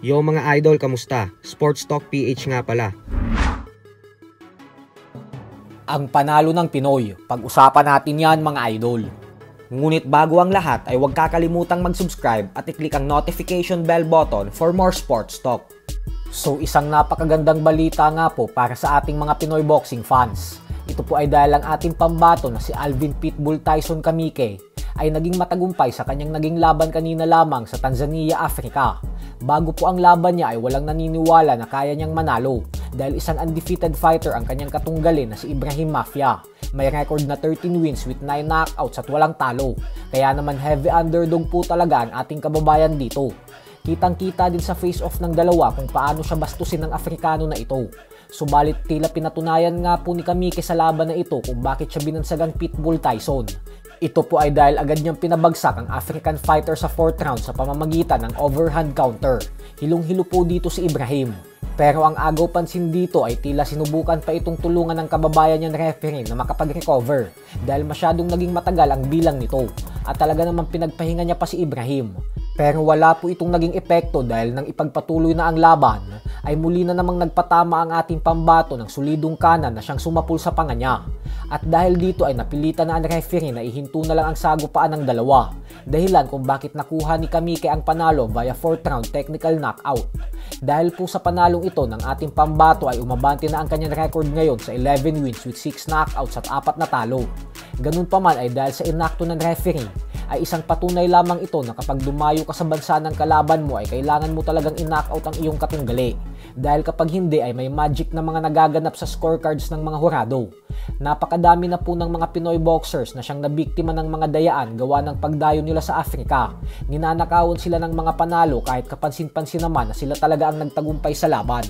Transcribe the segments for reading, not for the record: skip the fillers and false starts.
Yo mga idol, kamusta? Sports Talk PH nga pala. Ang panalo ng Pinoy, pag-usapan natin yan mga idol. Ngunit bago ang lahat ay huwag kakalimutang mag-subscribe at i-click ang notification bell button for more sports talk. So isang napakagandang balita nga po para sa ating mga Pinoy boxing fans. Ito po ay dahil ang ating pambato na si Alvin Pitbull Tyson Kamike ay naging matagumpay sa kanyang naging laban kanina lamang sa Tanzania, Africa. Bago po ang laban niya ay walang naniniwala na kaya niyang manalo dahil isang undefeated fighter ang kanyang katunggalin na si Ibrahim Mafia. May record na 13 wins with 9 knockouts at walang talo. Kaya naman heavy underdog po talaga ang ating kababayan dito. Kitang-kita din sa face-off ng dalawa kung paano siya bastusin ng Afrikano na ito. Subalit tila pinatunayan nga po ni Kamike sa laban na ito kung bakit siya binansagang Pitbull Tyson. Ito po ay dahil agad niyang pinabagsak ang African fighter sa 4th round sa pamamagitan ng overhand counter. Hilong-hilo po dito si Ibrahim. Pero ang agaw pansin dito ay tila sinubukan pa itong tulungan ng kababayan niyang referee na makapag-recover dahil masyadong naging matagal ang bilang nito at talaga namang pinagpahinga niya pa si Ibrahim. Pero wala po itong naging epekto dahil nang ipagpatuloy na ang laban ay muli na namang nagpatama ang ating pambato ng solidong kanan na siyang sumapul sa panga niya. At dahil dito ay napilitan na ang referee na ihinto na lang ang sagupaan ng dalawa. Dahilan kung bakit nakuha ni Kamike ang panalo via 4th round technical knockout. Dahil po sa panalong ito ng ating pambato ay umabante na ang kanyang record ngayon sa 11 wins with 6 knockouts at 4 na talo. Ganun pa man ay dahil sa inakto ng referee ay isang patunay lamang ito na kapag dumayo ka sa bansa ng kalaban mo ay kailangan mo talagang in-knockout ang iyong katunggali. Dahil kapag hindi ay may magic na mga nagaganap sa scorecards ng mga hurado. Napakadami na po ng mga Pinoy boxers na siyang nabiktima ng mga dayaan gawa ng pagdayo nila sa Africa. Ninanakawan sila ng mga panalo kahit kapansin-pansin naman na sila talaga ang nagtagumpay sa laban.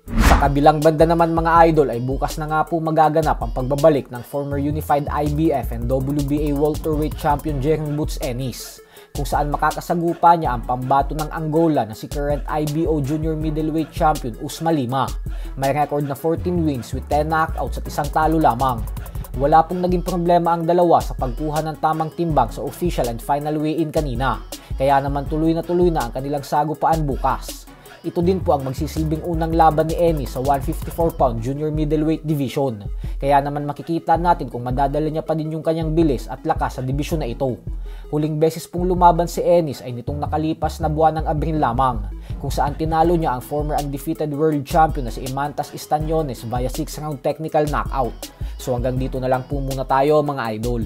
Sa kabilang banda naman mga idol ay bukas na nga po magaganap ang pagbabalik ng former unified IBF and WBA welterweight champion Jering Boots Ennis, kung saan makakasagupa niya ang pambato ng Angola na si current IBO junior middleweight champion Usman Lima. May record na 14 wins with 10 knockouts at isang talo lamang. Wala pong naging problema ang dalawa sa pagkuha ng tamang timbang sa official and final weigh-in kanina, kaya naman tuloy na ang kanilang sagupaan bukas. Ito din po ang magsisilbing unang laban ni Ennis sa 154-pound junior middleweight division. Kaya naman makikita natin kung madadala niya pa din yung kanyang bilis at lakas sa division na ito. Huling beses pong lumaban si Ennis ay nitong nakalipas na buwan ng Abril lamang, kung saan tinalo niya ang former undefeated world champion na si Imantas Istanyones via 6-round technical knockout. So hanggang dito na lang po muna tayo mga idol.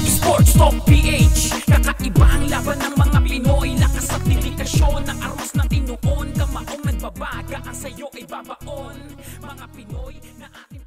Sports Talk PH, kakaiba ang laban ng mga Pinoy. Lakas at dedikasyon ng aros ng tinuon. Kamaong nagbabaga ang sayo ay babaon. Mga Pinoy na ating